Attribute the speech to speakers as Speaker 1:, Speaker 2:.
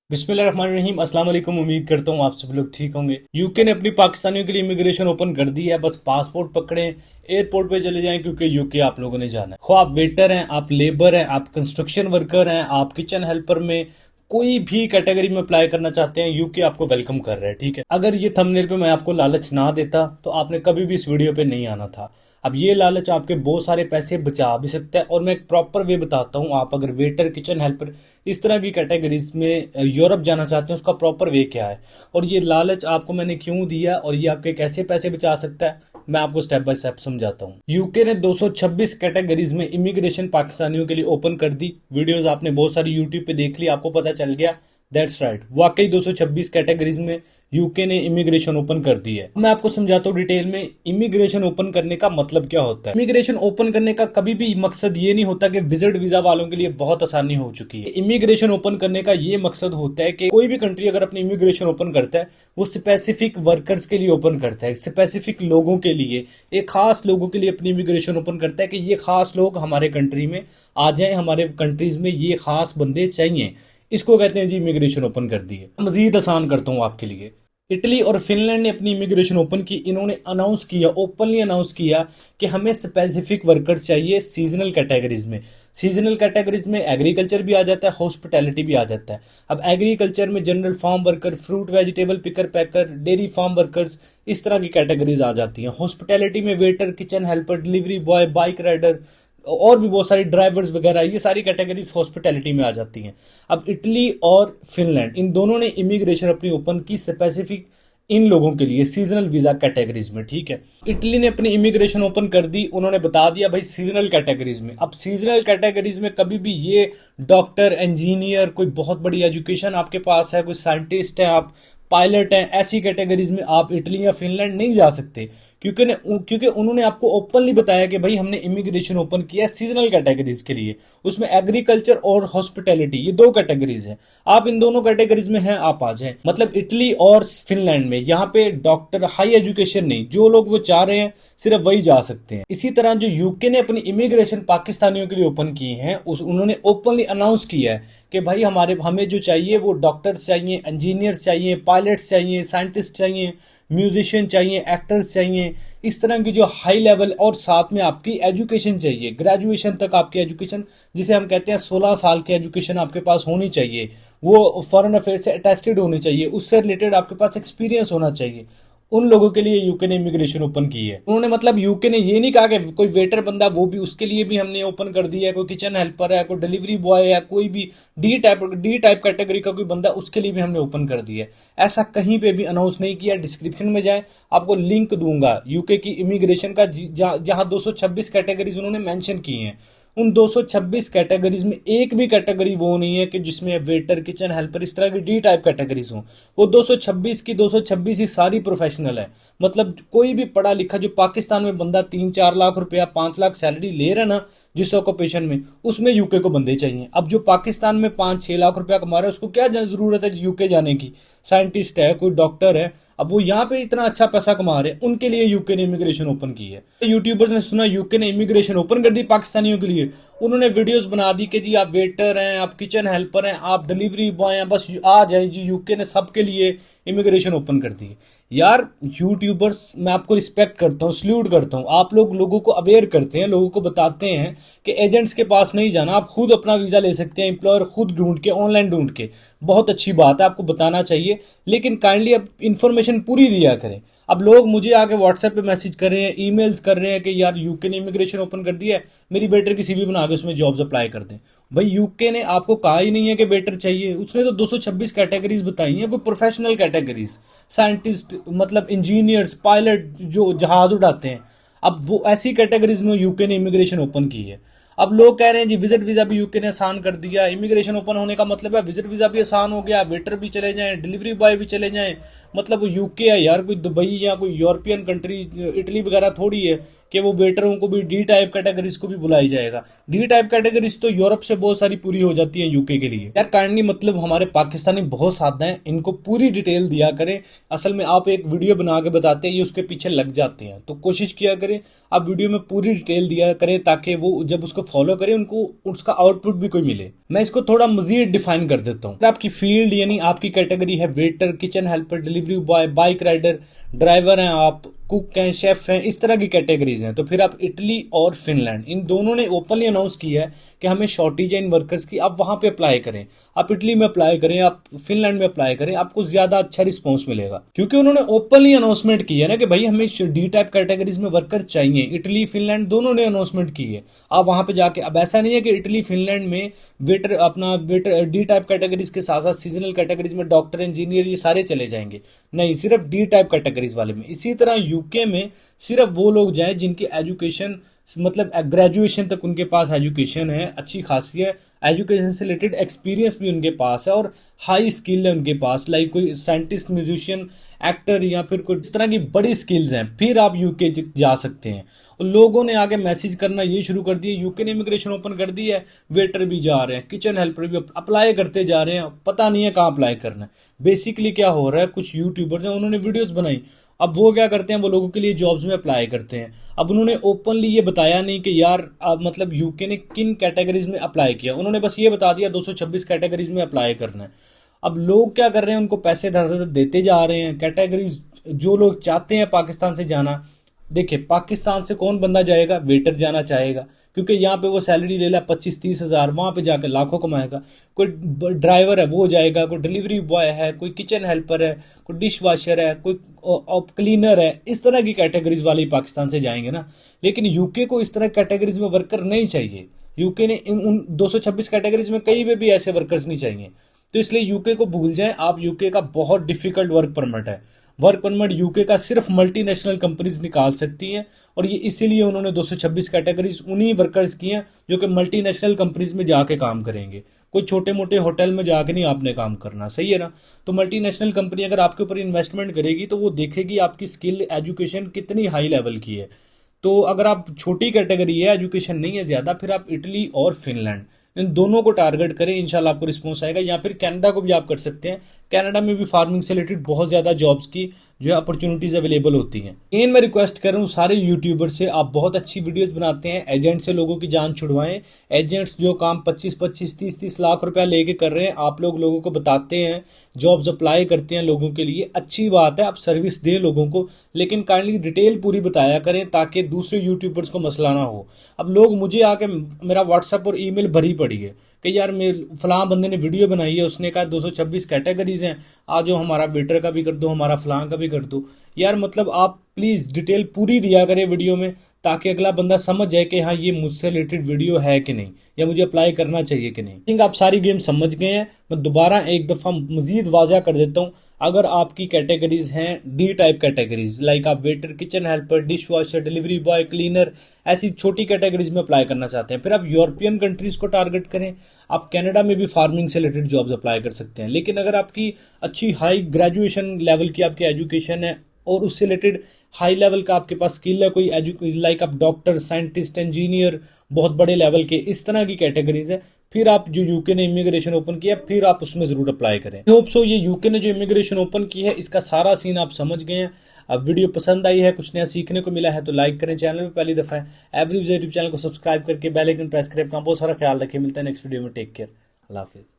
Speaker 1: बिस्मिल्लाहिर्रहमानिर्रहीम। अस्सलाम वालेकुम। उम्मीद करता हूँ आप सब लोग ठीक होंगे। यूके ने अपनी पाकिस्तानियों के लिए इमिग्रेशन ओपन कर दी है। बस पासपोर्ट पकड़ें, एयरपोर्ट पे चले जाएं, क्योंकि यूके आप लोगों ने जाना है। खो आप वेटर हैं, आप लेबर हैं, आप कंस्ट्रक्शन वर्कर हैं, आप किचन हेल्पर में कोई भी कैटेगरी में अप्लाई करना चाहते हैं, यूके आपको वेलकम कर रहा है। ठीक है, अगर ये थंबनेल पे मैं आपको लालच ना देता तो आपने कभी भी इस वीडियो पे नहीं आना था। अब ये लालच आपके बहुत सारे पैसे बचा भी सकता है, और मैं एक प्रॉपर वे बताता हूँ। आप अगर वेटर, किचन हेल्पर, इस तरह की कैटेगरीज में यूरोप जाना चाहते हैं, उसका प्रॉपर वे क्या है, और ये लालच आपको मैंने क्यों दिया, और ये आपके कैसे पैसे बचा सकता है, मैं आपको स्टेप बाय स्टेप समझाता हूँ। यूके ने 226 कैटेगरीज में इमिग्रेशन पाकिस्तानियों के लिए ओपन कर दी। वीडियोस आपने बहुत सारी यूट्यूब पे देख ली, आपको पता चल गया। दैट्स राइट, वाकई 226 कैटेगरीज में यूके ने इमिग्रेशन ओपन कर दी है। मैं आपको समझाता हूँ डिटेल में इमिग्रेशन ओपन करने का मतलब क्या होता है। इमिग्रेशन ओपन करने का कभी भी मकसद ये नहीं होता कि विजिट वीजा वालों के लिए बहुत आसानी हो चुकी है। इमिग्रेशन ओपन करने का ये मकसद होता है कि कोई भी कंट्री अगर अपनी इमिग्रेशन ओपन करता है, वो स्पेसिफिक वर्कर्स के लिए ओपन करता है, स्पेसिफिक लोगों के लिए, एक खास लोगों के लिए अपनी इमिग्रेशन ओपन करता है कि ये खास लोग हमारे कंट्री में आ जाएं, हमारे कंट्रीज में ये खास बंदे चाहिए। इसको कहते हैं जी इमिग्रेशन ओपन कर दी है। मजीद आसान करता हूँ आपके लिए। इटली और फिनलैंड ने अपनी इमिग्रेशन ओपन की। इन्होंने अनाउंस किया, ओपनली अनाउंस किया कि हमें स्पेसिफिक वर्कर चाहिए सीजनल कैटेगरीज में। सीजनल कैटेगरीज में एग्रीकल्चर भी आ जाता है, हॉस्पिटैलिटी भी आ जाता है। अब एग्रीकल्चर में general farm worker, fruit vegetable picker packer, dairy farm workers, इस तरह की कैटेगरीज आ जाती हैं। हॉस्पिटैलिटी में waiter, kitchen helper, delivery boy, bike rider और भी बहुत सारी ड्राइवर्स वगैरह, ये सारी कैटेगरीज हॉस्पिटैलिटी में आ जाती हैं। अब इटली और फिनलैंड, इन दोनों ने इमिग्रेशन अपनी ओपन की स्पेसिफिक इन लोगों के लिए सीजनल वीजा कैटेगरीज में। ठीक है, इटली ने अपनी इमिग्रेशन ओपन कर दी। उन्होंने बता दिया भाई सीजनल कैटेगरीज में। अब सीजनल कैटेगरीज में कभी भी ये डॉक्टर, इंजीनियर, कोई बहुत बड़ी एजुकेशन आपके पास है, कोई साइंटिस्ट है, आप पायलट हैं, ऐसी कैटेगरीज में आप इटली या फिनलैंड नहीं जा सकते, क्योंकि उन्होंने आपको ओपनली बताया कि भाई हमने इमिग्रेशन ओपन किया सीजनल कैटेगरीज के लिए। उसमें एग्रीकल्चर और हॉस्पिटैलिटी, ये दो कैटेगरीज हैं। आप इन दोनों कैटेगरीज में हैं, आप आ जाएं। मतलब इटली और फिनलैंड में यहाँ पे डॉक्टर, हाई एजुकेशन नहीं, जो लोग वो चाह रहे हैं सिर्फ वही जा सकते हैं। इसी तरह जो यूके ने अपनी इमिग्रेशन पाकिस्तानियों के लिए ओपन की है, उन्होंने ओपनली अनाउंस किया है कि भाई हमें जो चाहिए वो डॉक्टर्स चाहिए, इंजीनियर्स चाहिए, पायलट्स चाहिए, साइंटिस्ट चाहिए, म्यूजिशियन चाहिए, एक्टर्स चाहिए, इस तरह की जो हाई लेवल, और साथ में आपकी एजुकेशन चाहिए, ग्रेजुएशन तक आपकी एजुकेशन, जिसे हम कहते हैं 16 साल की एजुकेशन आपके पास होनी चाहिए। वो फॉरेन अफेयर से अटेस्टेड होनी चाहिए, उससे रिलेटेड आपके पास एक्सपीरियंस होना चाहिए। उन लोगों के लिए यूके ने इमिग्रेशन ओपन की है। उन्होंने, मतलब यूके ने ये नहीं कहा कि कोई वेटर बंदा, वो भी उसके लिए भी हमने ओपन कर दिया है, कोई किचन हेल्पर है, कोई डिलीवरी बॉय है, कोई भी डी टाइप कैटेगरी का कोई बंदा, उसके लिए भी हमने ओपन कर दिया है। ऐसा कहीं पे भी अनाउंस नहीं किया। डिस्क्रिप्शन में जाए, आपको लिंक दूंगा यूके की इमिग्रेशन का, जहां 226 कैटेगरीज उन्होंने मेंशन की हैं। उन 226 कैटेगरीज में एक भी कैटेगरी वो नहीं है कि जिसमें वेटर, किचन हेल्पर, इस तरह की डी टाइप कैटेगरीज हो। वो 226 की 226 ही सारी प्रोफेशनल है। मतलब कोई भी पढ़ा लिखा, जो पाकिस्तान में बंदा 3-4 लाख रुपया, 5 लाख सैलरी ले रहा ना जिस ऑक्यूपेशन में, उसमें यूके को बंदे चाहिए। अब जो पाकिस्तान में 5-6 लाख रुपया कमा रहा है, उसको क्या जरूरत है यूके जाने की। साइंटिस्ट है, कोई डॉक्टर है, अब वो यहाँ पे इतना अच्छा पैसा कमा रहे हैं, उनके लिए यूके ने इमिग्रेशन ओपन की है। यूट्यूबर्स ने सुना यूके ने इमिग्रेशन ओपन कर दी पाकिस्तानियों के लिए, उन्होंने वीडियोस बना दी कि जी आप वेटर हैं, आप किचन हेल्पर हैं, आप डिलीवरी बॉय हैं, बस आ जाए जी, यूके ने सबके लिए इमिग्रेशन ओपन कर दी। यार यूट्यूबर्स, मैं आपको रिस्पेक्ट करता हूँ, सल्यूट करता हूँ। आप लोग लोगों को अवेयर करते हैं, लोगों को बताते हैं कि एजेंट्स के पास नहीं जाना, आप खुद अपना वीजा ले सकते हैं, एम्प्लॉयर खुद ढूंढ के, ऑनलाइन ढूंढ के। बहुत अच्छी बात है, आपको बताना चाहिए, लेकिन काइंडली अब इन्फॉर्मेशन पूरी दिया करें। अब लोग मुझे आके व्हाट्सएप पे मैसेज कर रहे हैं, ईमेल्स कर रहे हैं कि यार यूके ने इमिग्रेशन ओपन कर दिया है, मेरी बेटर की सीवी बना के उसमें जॉब्स अप्लाई कर दें। भाई यूके ने आपको कहा ही नहीं है कि वेटर चाहिए, उसने तो 226 कैटेगरीज बताई हैं, कोई प्रोफेशनल कैटेगरीज, साइंटिस्ट, मतलब इंजीनियर्स, पायलट जो जहाज उड़ाते हैं। अब वो ऐसी कैटेगरीज में यूके ने इमिग्रेशन ओपन की है। अब लोग कह रहे हैं जी विजिट वीजा भी यूके ने आसान कर दिया। इमिग्रेशन ओपन होने का मतलब है विजिट वीजा भी आसान हो गया, वेटर भी चले जाएं, डिलीवरी बॉय भी चले जाएं। मतलब वो यूके है यार, कोई दुबई या कोई यूरोपियन कंट्री, इटली वगैरह थोड़ी है कि वो वेटरों को भी डी टाइप कैटेगरीज को भी बुलाई जाएगा। डी टाइप कैटेगरीज तो यूरोप से बहुत सारी पूरी हो जाती है यूके के लिए। यार काइंडली मतलब हमारे पाकिस्तानी बहुत सादा हैं, इनको पूरी डिटेल दिया करें। असल में आप एक वीडियो बना के बताते हैं, ये उसके पीछे लग जाते हैं, तो कोशिश किया करें आप वीडियो में पूरी डिटेल दिया करें ताकि वो जब उसको फॉलो करें उनको उसका आउटपुट भी कोई मिले। मैं इसको थोड़ा मजीद डिफाइन कर देता हूँ। आपकी फील्ड यानी आपकी कैटेगरी है waiter, kitchen helper, delivery boy, bike rider, driver हैं आप, कुक हैं, शेफ हैं, इस तरह की कैटेगरीज हैं। तो फिर आप इटली और फिनलैंड इन दोनों ने ओपनली अनाउंस किया है कि हमें शॉर्टेज है इन वर्कर्स की, आप वहां पे अप्लाई करें। आप इटली में अप्लाई करें, आप फिनलैंड में अप्लाई करें, आपको ज्यादा अच्छा रिस्पॉन्स मिलेगा, क्योंकि उन्होंने ओपनली अनाउंसमेंट की है ना कि भाई हमें डी टाइप कैटेगरीज में वर्कर चाहिए। इटली फिनलैंड दोनों ने अनाउंसमेंट की है। आप वहां पे जाके, अब ऐसा नहीं है कि इटली फिनलैंड में वेटर डी टाइप कैटेगरीज के साथ साथ सीजनल कैटेगरीज में डॉक्टर, इंजीनियर ये सारे चले जाएंगे, नहीं, सिर्फ डी टाइप कैटेगरीज वाले में। इसी तरह यूके में सिर्फ वो लोग जाएं जिनकी एजुकेशन मतलब ग्रेजुएशन तक उनके पास एजुकेशन है, अच्छी खासी है, एजुकेशन से रिलेटेड एक्सपीरियंस भी उनके पास है और हाई स्किल है उनके पास, लाइक कोई साइंटिस्ट, म्यूजिशियन, एक्टर या फिर कोई इस तरह की बड़ी स्किल्स हैं, फिर आप यूके जा सकते हैं। और लोगों ने आगे मैसेज करना ये शुरू कर दिया, यूके ने इमिग्रेशन ओपन कर दी है, वेटर भी जा रहे हैं, किचन हेल्पर भी अप्लाई करते जा रहे हैं, पता नहीं है कहाँ अप्लाई करना है। बेसिकली क्या हो रहा है, कुछ यूट्यूबर्स हैं, उन्होंने वीडियोस बनाई, अब वो क्या करते हैं, वो लोगों के लिए जॉब्स में अप्लाई करते हैं। अब उन्होंने ओपनली ये बताया नहीं कि यार मतलब यूके ने किन कैटेगरीज में अप्लाई किया, उन्होंने बस ये बता दिया 226 कैटेगरीज में अप्लाई करना है। अब लोग क्या कर रहे हैं, उनको पैसे धड़ धड़ देते जा रहे हैं। कैटेगरीज जो लोग चाहते हैं पाकिस्तान से जाना, देखिए पाकिस्तान से कौन बंदा जाएगा, वेटर जाना चाहेगा, क्योंकि यहाँ पे वो सैलरी ले ला 25-30 हज़ार, वहाँ पे जाकर लाखों कमाएगा। कोई ड्राइवर है वो जाएगा, कोई डिलीवरी बॉय है, कोई किचन हेल्पर है, कोई डिश वॉशर है, कोई क्लीनर है, इस तरह की कैटेगरीज वाले पाकिस्तान से जाएंगे ना। लेकिन यूके को इस तरह कैटेगरीज में वर्कर नहीं चाहिए। यूके ने उन 226 कैटेगरीज में कहीं पे भी ऐसे वर्कर्स नहीं चाहिए, तो इसलिए यूके को भूल जाएं आप। यूके का बहुत डिफिकल्ट वर्क परमिट है। वर्क परमिट यूके का सिर्फ मल्टीनेशनल कंपनीज निकाल सकती हैं, और ये इसीलिए उन्होंने 226 कैटेगरीज उन्हीं वर्कर्स की हैं जो कि मल्टीनेशनल कंपनीज में जाके काम करेंगे। कोई छोटे मोटे होटल में जाके नहीं आपने काम करना, सही है ना। तो मल्टीनेशनल कंपनी अगर आपके ऊपर इन्वेस्टमेंट करेगी तो वो देखेगी आपकी स्किल, एजुकेशन कितनी हाई लेवल की है। तो अगर आप छोटी कैटेगरी है, एजुकेशन नहीं है ज़्यादा, फिर आप इटली और फिनलैंड इन दोनों को टारगेट करें, इंशाल्लाह आपको रिस्पॉन्स आएगा। या फिर कनाडा को भी आप कर सकते हैं। कनाडा में भी फार्मिंग से रिलेटेड बहुत ज़्यादा जॉब्स की जो है अपॉर्चुनिटीज़ अवेलेबल होती हैं। इन मैं रिक्वेस्ट कर रहा हूँ सारे यूट्यूबर से, आप बहुत अच्छी वीडियोस बनाते हैं, एजेंट से लोगों की जान छुड़वाएं। एजेंट्स जो काम 25-25, 30-30 लाख रुपया लेके कर रहे हैं, आप लोगों को बताते हैं, जॉब्स अप्लाई करते हैं लोगों के लिए, अच्छी बात है, आप सर्विस दें लोगों को, लेकिन काइंडली डिटेल पूरी बताया करें ताकि दूसरे यूट्यूबर्स को मसला ना हो। अब लोग मुझे आके मेरा व्हाट्सएप और ईमेल भरी पड़ी है कि यार मेरे फलां बंदे ने वीडियो बनाई है, उसने कहा 226 कैटेगरीज हैं, आज जो हमारा वेटर का भी कर दो, हमारा फलां का भी कर दो। यार मतलब आप प्लीज़ डिटेल पूरी दिया करें वीडियो में, ताकि अगला बंदा समझ जाए कि हाँ ये मुझसे रिलेटेड वीडियो है कि नहीं, या मुझे अप्लाई करना चाहिए कि नहीं। आई थिंक आप सारी गेम समझ गए हैं। मैं दोबारा एक दफ़ा मज़ीद वाज़ा कर देता हूँ, अगर आपकी कैटेगरीज हैं डी टाइप कैटेगरीज, लाइक आप waiter, kitchen helper, dish washer, delivery boy, cleaner, ऐसी छोटी कैटेगरीज में अप्लाई करना चाहते हैं, फिर आप यूरोपियन कंट्रीज को टारगेट करें। आप कनाडा में भी फार्मिंग से रिलेटेड जॉब्स अप्लाई कर सकते हैं। लेकिन अगर आपकी अच्छी हाई ग्रेजुएशन लेवल की आपकी एजुकेशन है और उससे रिलेटेड हाई लेवल का आपके पास स्किल है, कोई लाइक आप डॉक्टर, साइंटिस्ट, इंजीनियर, बहुत बड़े लेवल के, इस तरह की कैटेगरीज है, फिर आप जो यूके ने इमिग्रेशन ओपन किया फिर आप उसमें जरूर अप्लाई करें। होप सो ये यूके ने जो इमिग्रेशन ओपन की है इसका सारा सीन आप समझ गए हैं। अब वीडियो पसंद आई है, कुछ नया सीखने को मिला है तो लाइक करें, चैनल में पहली दफा है एवरी यूट्यूब चैनल को सब्सक्राइब करके बेल आइकन प्रेस करें। अपना बहुत सारा ख्याल रखें, मिलता है नेक्स्ट वीडियो में, टेक केयर, अल्लाह हाफिज।